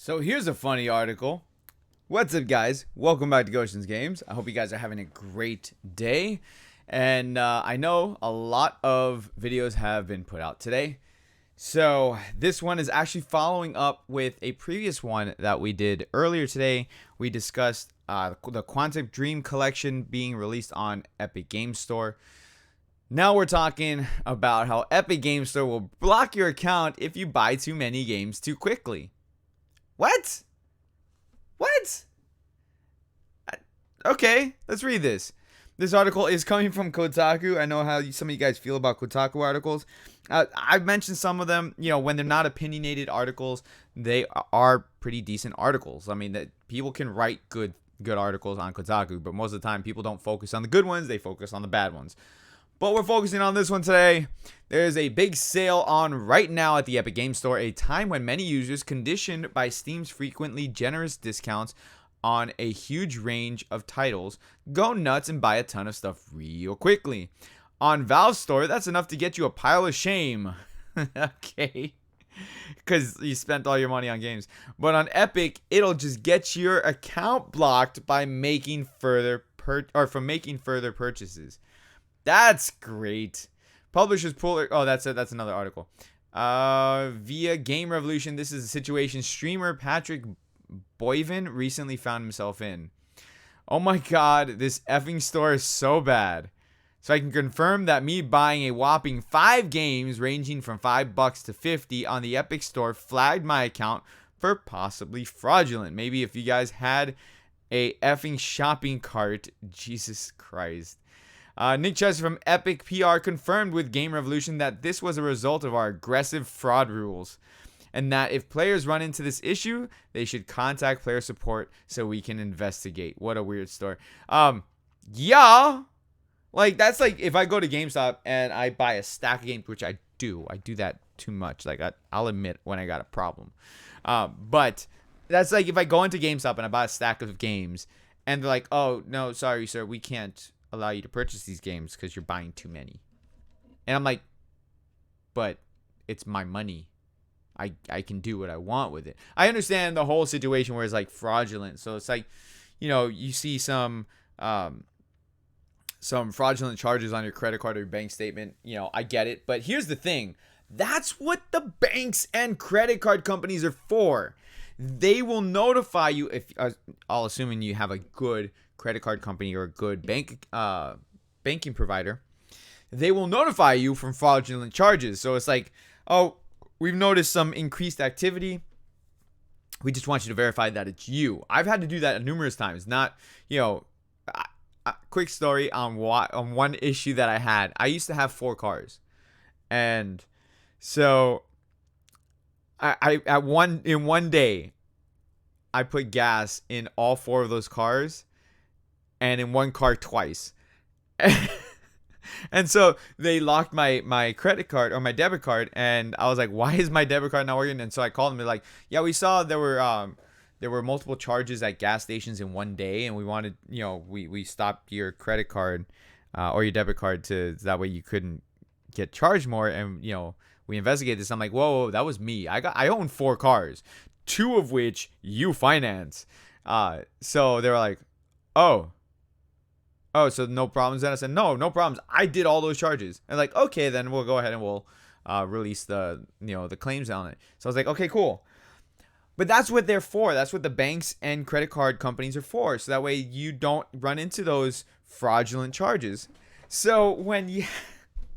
So here's a funny article. What's up, guys? Welcome back to Gotians Games. I hope you guys are having a great day. And I know a lot of videos have been put out today. So this one is actually following up with a previous one that we did earlier today. We discussed the Quantum Dream Collection being released on Epic Games Store. Now we're talking about how Epic Games Store will block your account if you buy too many games too quickly. What? What? Okay, let's read this. This article is coming from Kotaku. I know how some of you guys feel about Kotaku articles. I've mentioned some of them. You know, when they're not opinionated articles, they are pretty decent articles. I mean, that people can write good articles on Kotaku, but most of the time, people don't focus on the good ones. They focus on the bad ones. But we're focusing on this one today. There's a big sale on right now at the Epic Games Store, a time when many users, conditioned by Steam's frequently generous discounts on a huge range of titles, go nuts and buy a ton of stuff real quickly. On Valve's store, that's enough to get you a pile of shame. Okay. Because you spent all your money on games. But on Epic, it'll just get your account blocked by making further purchases. That's great. Publishers pull. Oh, that's another article. Via Game Revolution, this is a situation streamer Patrick Boyven recently found himself in. Oh my god, this effing store is so bad. So I can confirm that me buying a whopping 5 games ranging from $5 to $50 on the Epic Store flagged my account for possibly fraudulent. Maybe if you guys had a effing shopping cart, Jesus Christ. Nick Chester from Epic PR confirmed with Game Revolution that this was a result of our aggressive fraud rules, and that if players run into this issue, they should contact player support so we can investigate. What a weird story. Yeah, like that's like if I go to GameStop and I buy a stack of games, which I do that too much. Like I'll admit when I got a problem, but that's like if I go into GameStop and I buy a stack of games, and they're like, "Oh no, sorry, sir, we can't allow you to purchase these games because you're buying too many." And I'm like, but it's my money. I can do what I want with it. I understand the whole situation where it's like fraudulent. So it's like, you know, you see some fraudulent charges on your credit card or your bank statement. You know, I get it. But here's the thing. That's what the banks and credit card companies are for. They will notify you if, all assuming you have a good credit card company or a good banking provider, they will notify you from fraudulent charges. So it's like, oh, we've noticed some increased activity. We just want you to verify that it's you. I've had to do that numerous times. Not, you know, quick story on one issue that I had. I used to have 4 cars, and so in one day, I put gas in all 4 of those cars, and in one car twice. And so they locked my credit card or my debit card, and I was like, why is my debit card not working? And so I called them. They're like, yeah, we saw there were multiple charges at gas stations in one day, and we wanted, you know, we stopped your credit card or your debit card to that way you couldn't get charged more. And, you know, we investigated this. I'm like, whoa, that was me. I own 4 cars, 2 of which you finance. So they were like, oh, so no problems then? I said, no problems. I did all those charges. And like, okay, then we'll go ahead and we'll release the claims on it. So I was like, okay, cool. But that's what they're for. That's what the banks and credit card companies are for. So that way you don't run into those fraudulent charges. So when you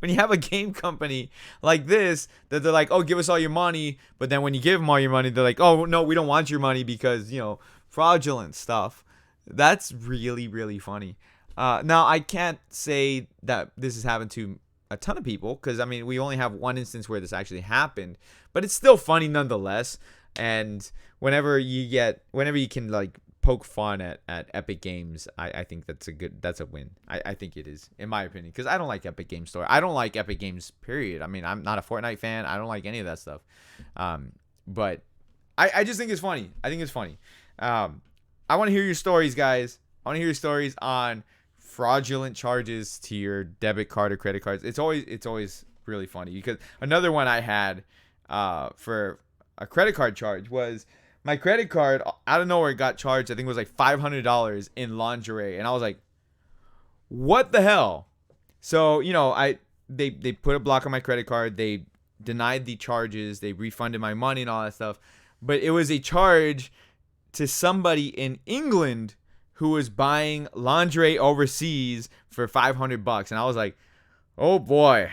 have a game company like this, that they're like, oh, give us all your money. But then when you give them all your money, they're like, oh, no, we don't want your money because, you know, fraudulent stuff. That's really, really funny. Now, I can't say that this has happened to a ton of people because, I mean, we only have one instance where this actually happened. But it's still funny nonetheless. And whenever you can, like, poke fun at Epic Games, I think that's a win. I think it is, in my opinion, because I don't like Epic Games Store. I don't like Epic Games, period. I mean, I'm not a Fortnite fan. I don't like any of that stuff. But I just think it's funny. I think it's funny. I want to hear your stories, guys. I want to hear your stories on fraudulent charges to your debit card or credit cards. It's always really funny because another one I had for a credit card charge was my credit card out of nowhere got charged. I think it was like $500 in lingerie, and I was like, what the hell? So they put a block on my credit card. They denied the charges. They refunded my money and all that stuff. But it was a charge to somebody in England who was buying lingerie overseas for $500, and I was like, oh boy.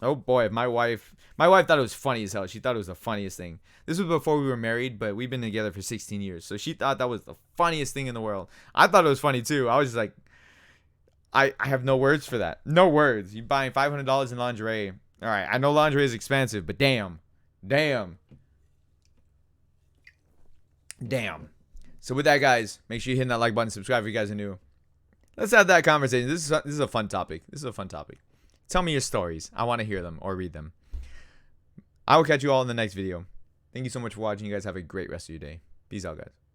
Oh boy, my wife thought it was funny as hell. She thought it was the funniest thing. This was before we were married, but we've been together for 16 years. So she thought that was the funniest thing in the world. I thought it was funny too. I was just like, I have no words for that. No words. You buying $500 in lingerie. All right, I know lingerie is expensive, but damn. So with that, guys, make sure you hit that like button, subscribe if you guys are new. Let's have that conversation. This is a fun topic. Tell me your stories. I want to hear them or read them. I will catch you all in the next video. Thank you so much for watching. You guys have a great rest of your day. Peace out, guys.